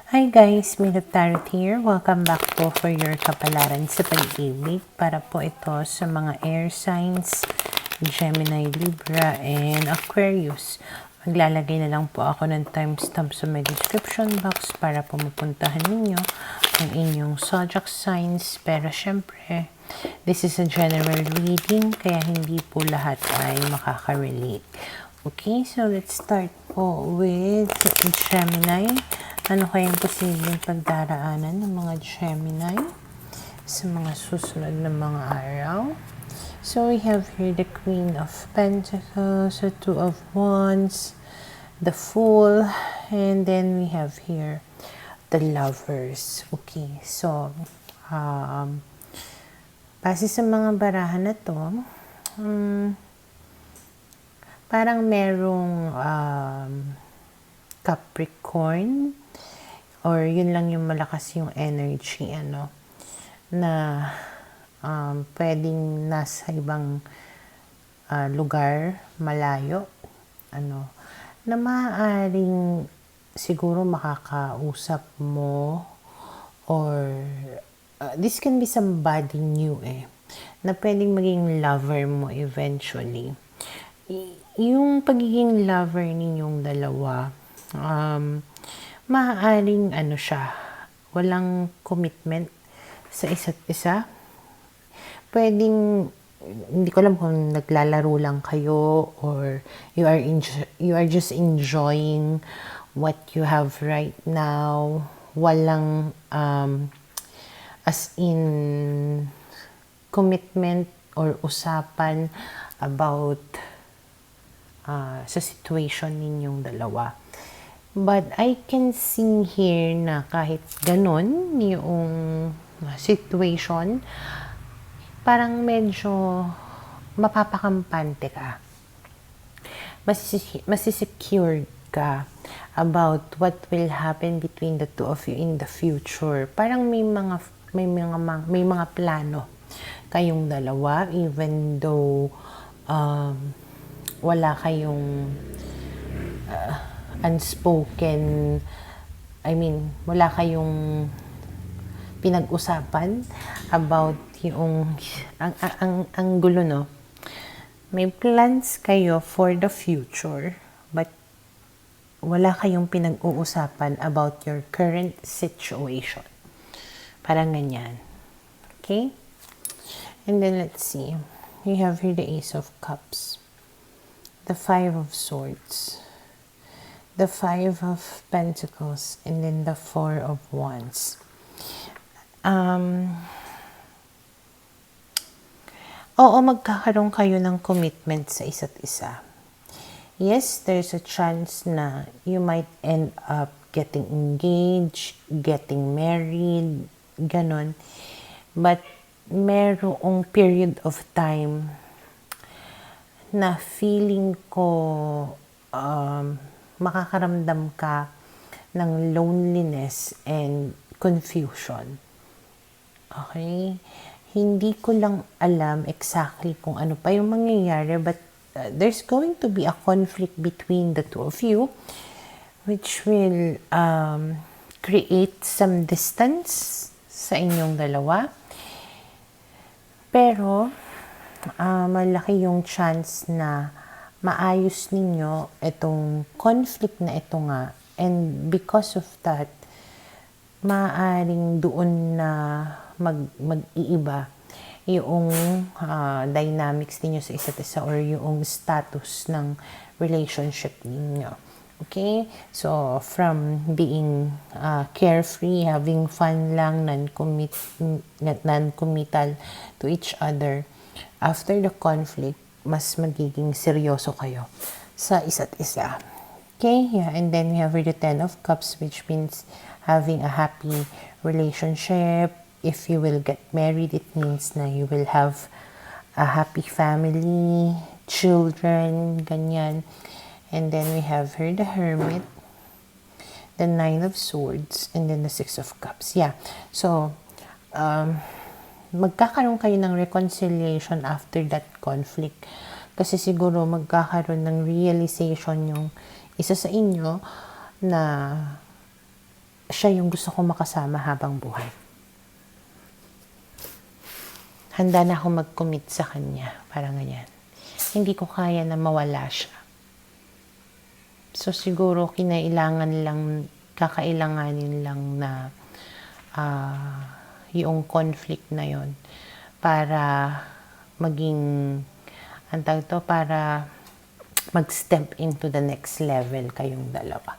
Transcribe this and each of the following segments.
Hi guys, Milot Tarot here. Welcome back po for your kapalaran sa pag-ibig. Para po ito sa mga air signs, Gemini, Libra, and Aquarius. Maglalagay na lang po ako ng timestamp sa my description box para po mapuntahan ninyo ang inyong zodiac signs. Pero syempre, this is a general reading kaya hindi po lahat ay makaka-relate. Okay, so let's start po with Gemini. Ano kayang posibleng pagdaraanan ng mga Gemini sa mga susunod na mga araw? So we have here the Queen of Pentacles, the Two of Wands, the Fool, and then we have here the Lovers. Okay, so base sa mga barahan na to, parang merong Capricorn, or yun lang yung malakas yung energy, na pwedeng nasa ibang lugar, malayo, na maaaring siguro makakausap mo, or this can be somebody new na pwedeng maging lover mo eventually. Yung pagiging lover ninyong dalawa, maaaring siya, walang commitment sa isa't isa. Pwedeng, hindi ko alam kung naglalaro lang kayo or you are just enjoying what you have right now. Walang as in commitment or usapan about sa situation ninyong dalawa. But I can see here na kahit ganon yung situation, parang medyo mapapakampante ka. Masisecure ka about what will happen between the two of you in the future. Parang may mga plano kayong dalawa, even though wala kayong unspoken, wala kayong pinag-usapan about yung, ang gulo, no? May plans kayo for the future, but wala kayong pinag-uusapan about your current situation. Parang ganyan. Okay? And then let's see. We have here the Ace of Cups, the Five of Swords, the Five of Pentacles, and then the Four of Wands. Oo, magkakaroon kayo ng commitment sa isa't isa. Yes, there's a chance na you might end up getting engaged, getting married, ganon. But merong period of time na feeling ko makakaramdam ka ng loneliness and confusion. Okay? Hindi ko lang alam exactly kung ano pa yung mangyayari, but there's going to be a conflict between the two of you, which will create some distance sa inyong dalawa. Pero, malaki yung chance na maayos ninyo itong conflict na ito nga. And because of that, maaaring doon na mag-iiba yung dynamics ninyo sa isa't isa, or yung status ng relationship ninyo. Okay? So, from being carefree, having fun lang, non-committal to each other, after the conflict, mas magiging seryoso kayo sa isa't isa. Okay? Yeah. And then we have the Ten of Cups, which means having a happy relationship. If you will get married, it means na you will have a happy family, children, ganyan. And then we have here the Hermit, the Nine of Swords, and then the Six of Cups. Yeah. So, magkakaroon kayo ng reconciliation after that conflict. Kasi siguro magkakaroon ng realization yung isa sa inyo na siya yung gusto ko makasama habang buhay. Handa na ako mag-commit sa kanya. Parang ganyan. Hindi ko kaya na mawala siya. So, siguro kakailanganin lang na yung conflict na yon para para mag-step into the next level kayong dalawa.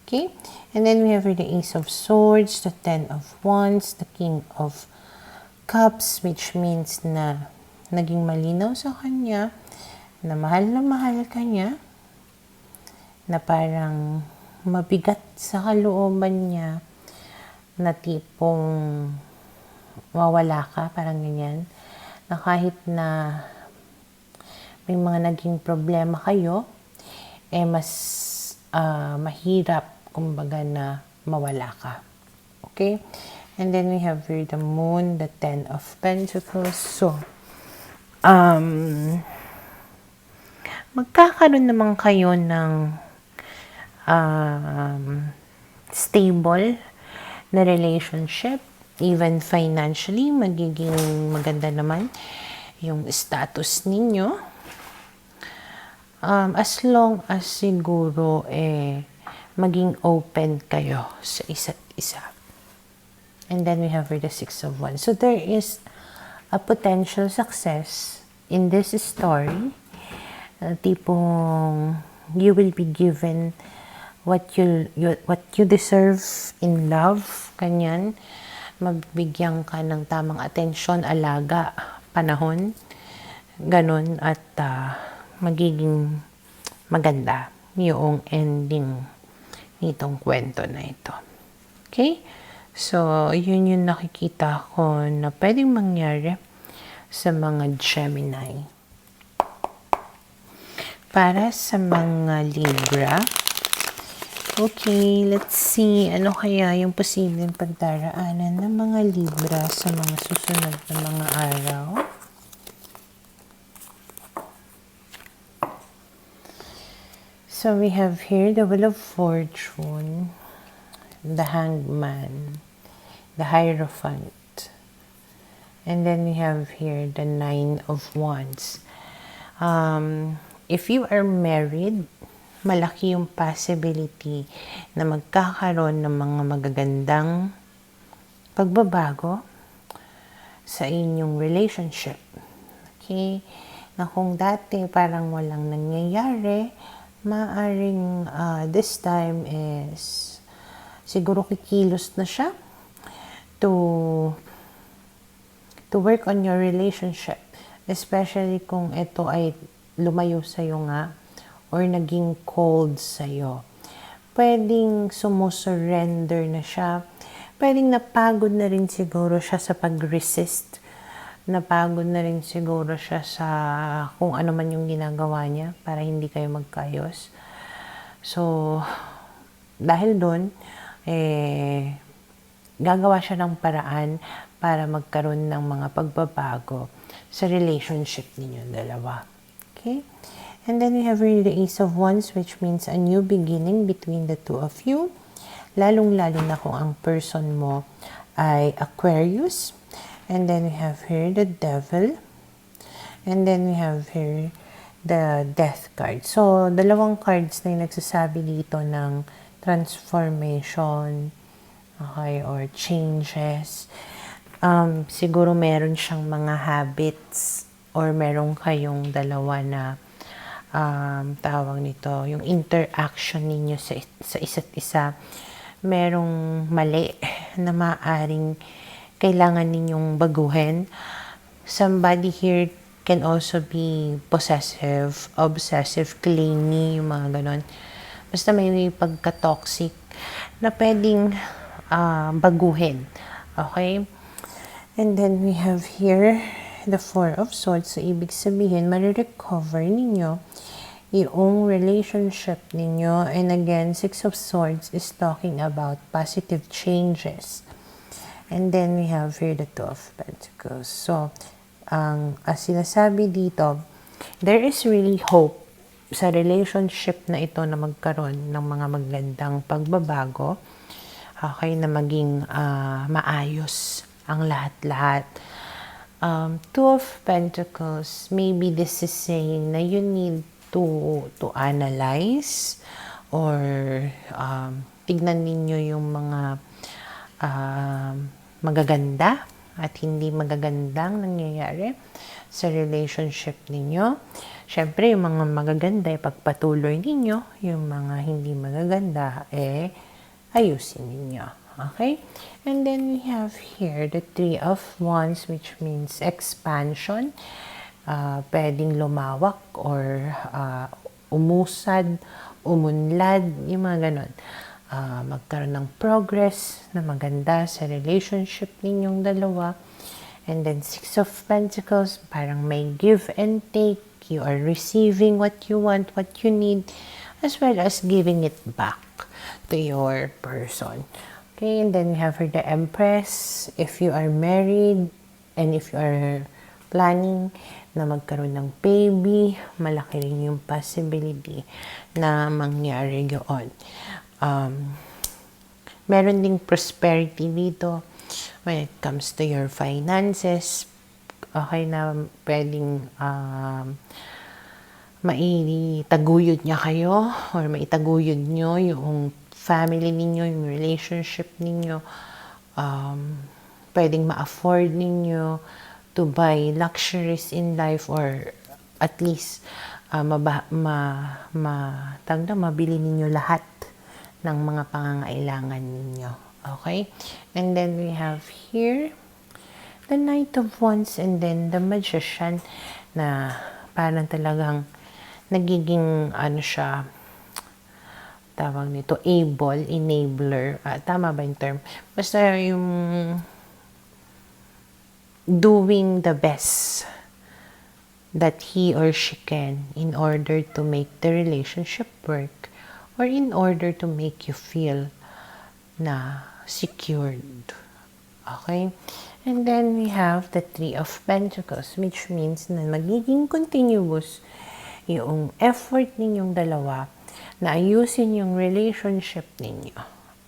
Okay? And then we have the Ace of Swords, the Ten of Wands, the King of Cups, which means na naging malinaw sa kanya, na mahal ka niya, na parang mabigat sa kalooban niya, na tipong mawala ka, parang ganyan, na kahit na may mga naging problema kayo, mas mahirap, kumbaga, na mawala ka. Okay? And then we have here the Moon, the Ten of Pentacles. So, magkakaroon naman kayo ng stable na relationship. Even financially, magiging maganda naman yung status ninyo. As long as siguro maging open kayo sa isa't isa. And then we have the Six of Wands. So there is a potential success in this story. Tipong you will be given what you deserve in love. Kanyan. Magbigyan ka ng tamang atensyon, alaga, panahon. Ganon. At magiging maganda yung ending nitong kwento na ito. Okay? So, yun yung nakikita ko na pwedeng mangyari sa mga Gemini. Para sa mga Libra, okay, let's see, ano kaya yung posibleng pagdaraanan ng mga Libra sa mga susunod na mga araw? So, we have here the Wheel of Fortune, the Hangman, the Hierophant, and then we have here the Nine of Wands. If you are married, malaki yung possibility na magkakaroon ng mga magagandang pagbabago sa inyong relationship. Okay? Na kung dati parang walang nangyayari, maaring this time is siguro kikilos na siya to work on your relationship. Especially kung ito ay lumayo sa'yo nga or naging cold sa'yo. Pwedeng sumusurrender na siya. Pwedeng napagod na rin siguro siya sa pag-resist. Napagod na rin siguro siya sa kung ano man yung ginagawa niya para hindi kayo magkayos. So, dahil doon, gagawa siya ng paraan para magkaroon ng mga pagbabago sa relationship ninyo dalawa. Okay? And then we have really the Ace of Wands, which means a new beginning between the two of you. Lalong-lalo na kung ang person mo ay Aquarius. And then we have here the Devil. And then we have here the Death card. So, dalawang cards na yung nagsasabi dito ng transformation, okay, or changes. Siguro meron siyang mga habits or meron kayong dalawa na tawag nito, yung interaction ninyo sa isa't isa. Merong mali na maaring kailangan ninyong baguhin. Somebody here can also be possessive, obsessive, clingy, yung mga ganon. Basta may pagka-toxic na pwedeng baguhin. Okay? And then we have here the Four of Swords. So, ibig sabihin, marirecover ninyo yung relationship ninyo. And again, Six of Swords is talking about positive changes. And then we have here the Two of Pentacles. So, as sinasabi dito, there is really hope sa relationship na ito na magkaroon ng mga magandang pagbabago. Okay, na maging maayos ang lahat-lahat. Two of Pentacles, maybe this is saying na you need to analyze or tignan ninyo yung mga magaganda at hindi magagandang nangyayari sa relationship ninyo. Siyempre, yung mga magaganda, pagpatuloy ninyo. Yung mga hindi magaganda, ayusin ninyo. Okay? And then we have here the Three of Wands, which means expansion. Pwedeng lumawak or umusad, umunlad, yung mga ganon. Magkaroon ng progress na maganda sa relationship ninyong dalawa. And then Six of Pentacles, parang may give and take. You are receiving what you want, what you need, as well as giving it back to your person. Okay, and then we have for the Empress. If you are married and if you are planning na magkaroon ng baby, malaki rin yung possibility na mangyari yun. Meron ding prosperity dito when it comes to your finances. Okay na pwedeng maitaguyod niya kayo or maitaguyod nyo yung family ninyo, yung relationship ninyo. Pwedeng ma-afford ninyo to buy luxuries in life or at least mabili ninyo lahat ng mga pangangailangan ninyo. Okay? And then we have here the Knight of Wands and then the Magician na parang talagang nagiging siya, tawag nito, enabler. Tama ba yung term? Basta yung doing the best that he or she can in order to make the relationship work or in order to make you feel na secured. Okay? And then we have the Three of Pentacles, which means na magiging continuous yung effort ninyong dalawa na ayusin yung relationship ninyo.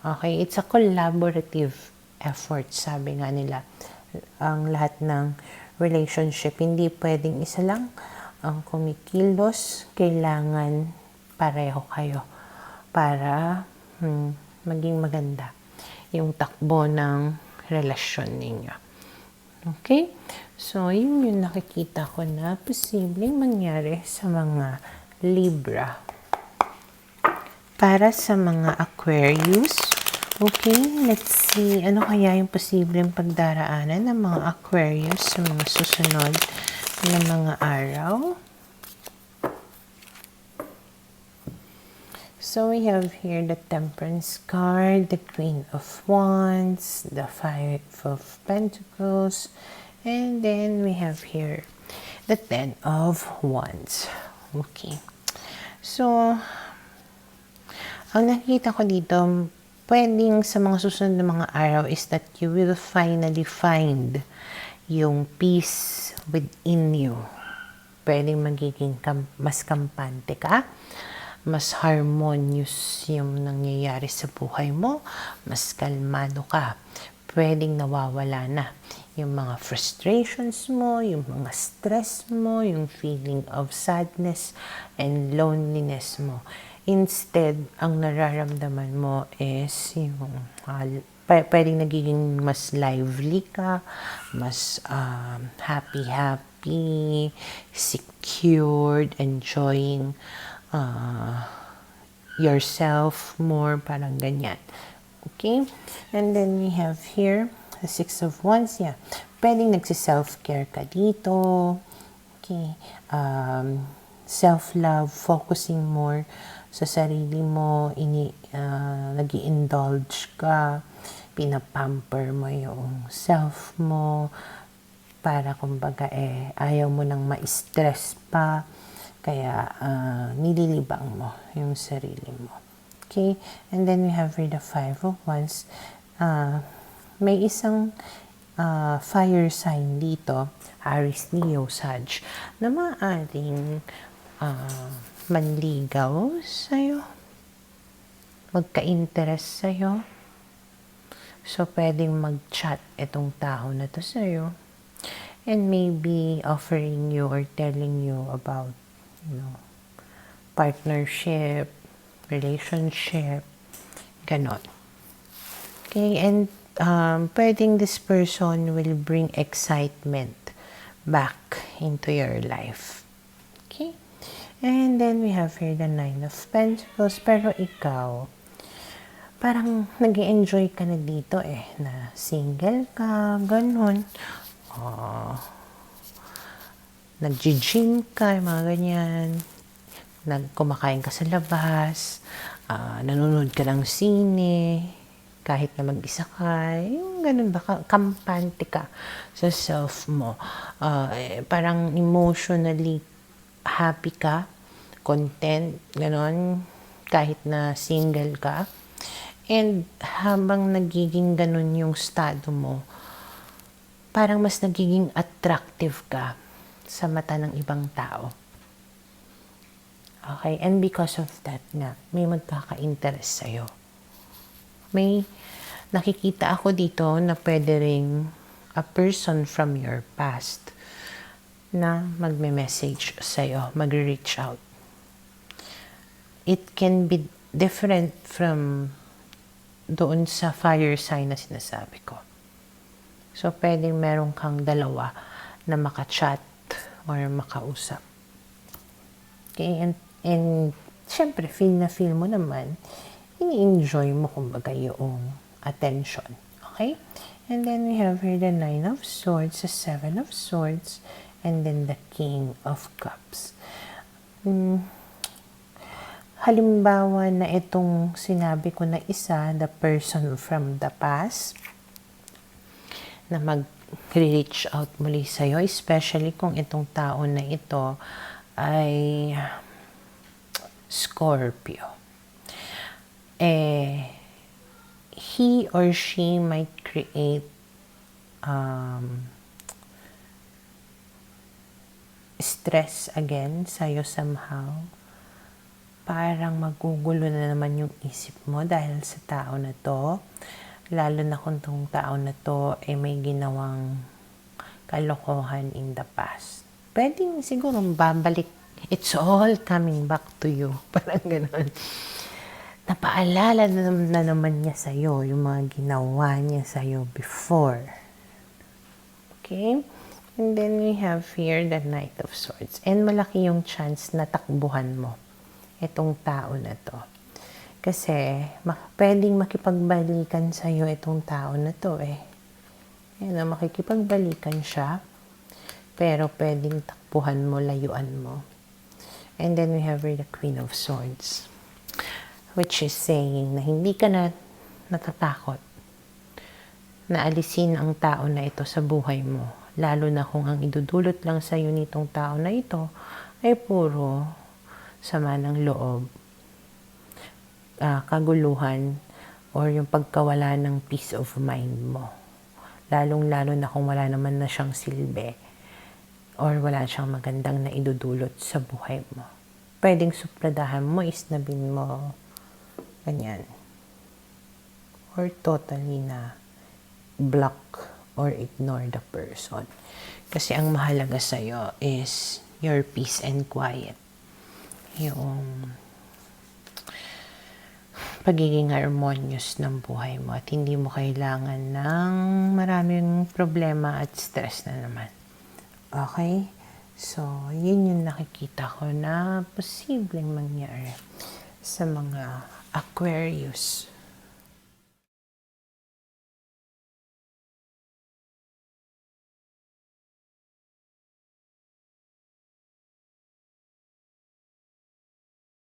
Okay? It's a collaborative effort, sabi nga nila. Ang lahat ng relationship, hindi pwedeng isa lang ang kumikilos. Kailangan pareho kayo para maging maganda yung takbo ng relasyon ninyo. Okay? So, yun yung nakikita ko na posibleng mangyari sa mga Libra. Para sa mga Aquarius, okay, let's see, ano kaya yung posibleng pagdaraanan ng mga Aquarius sa mga susunod na mga araw? So, we have here the Temperance card, the Queen of Wands, the Five of Pentacles, and then we have here the Ten of Wands. Okay. So, ang nakita ko dito, pwedeng sa mga susunod na mga araw is that you will finally find yung peace within you. Pwedeng magiging mas kampante ka, mas harmonious yung nangyayari sa buhay mo, mas kalmado ka. Pwedeng nawawala na yung mga frustrations mo, yung mga stress mo, yung feeling of sadness and loneliness mo. Instead, ang nararamdaman mo is yung pwedeng nagiging mas lively ka, mas happy, secured, enjoying yourself more, parang ganyan. Okay? And then we have here the Six of Wands. Yeah. Pwedeng nagsi-self-care ka dito. Okay. Self-love, focusing more sa sarili mo, nag-i-indulge ka, pinapamper mo yung self mo, para kumbaga ayaw mo nang ma-stress pa, kaya nililibang mo yung sarili mo. Okay? And then we have here the Five of Wands. May isang fire sign dito, Aries, Leo, Sag, na maaaring manligaw sa'yo, magka-interest sa'yo, So, pwedeng mag-chat itong tao na to sa'yo. And maybe offering you or telling you about, partnership, relationship, ganon. Okay, and pwedeng this person will bring excitement back into your life. Okay? And then we have here the Nine of Pentacles. Pero ikaw, parang nag-enjoy ka na dito na single ka, ganun. Nag-gym ka, mga ganyan. Kumakain ka sa labas, nanonood ka ng sine, kahit na mag-isa ka, yung ganun ba, kampante ka sa self mo. Parang emotionally happy ka, content, ganun, kahit na single ka. And habang nagiging ganun yung estado mo, parang mas nagiging attractive ka sa mata ng ibang tao. Okay, and because of that nga, may magkaka-interest sa'yo. May nakikita ako dito na pwede ring a person from your past na magme-message sa'yo, mag-reach out. It can be different from doon sa fire sign na sinasabi ko. So, pwedeng meron kang dalawa na maka-chat or makausap. Okay, and syempre, feel mo naman, ini-enjoy mo kumbaga yung attention. Okay? And then we have here the Nine of Swords, the Seven of Swords, and then the King of Cups. Halimbawa na itong sinabi ko na isa, the person from the past, na mag-reach out muli sa'yo, especially kung itong tao na ito ay Scorpio. He or she might create stress again sa'yo somehow. Parang magugulo na naman yung isip mo dahil sa tao na to. Lalo na kung tong tao na to may ginawang kalokohan in the past. Pwedeng siguro babalik. It's all coming back to you. Parang gano'n. Napaalala na naman niya sa'yo yung mga ginawa niya sa'yo before. Okay? And then we have here the Knight of Swords. And malaki yung chance na takbuhan mo itong tao na to. Kasi pwedeng makipagbalikan sa'yo itong tao na to makikipagbalikan siya. Pero pwedeng takbuhan mo, layuan mo. And then we have here the Queen of Swords, which is saying na hindi ka na natatakot na alisin ang tao na ito sa buhay mo. Lalo na kung ang idudulot lang sa'yo nitong tao na ito ay puro sama ng loob, kaguluhan, or yung pagkawala ng peace of mind mo. Lalong-lalo na kung wala naman na siyang silbi or wala siyang magandang na idudulot sa buhay mo. Pwedeng supradahan mo, isnabin mo, ganyan. Or totally na block or ignore the person. Kasi ang mahalaga sa'yo is your peace and quiet. Yung pagiging harmonious ng buhay mo at hindi mo kailangan ng maraming problema at stress na naman. Okay? So, yun yung nakikita ko na posibleng mangyari sa mga Aquarius.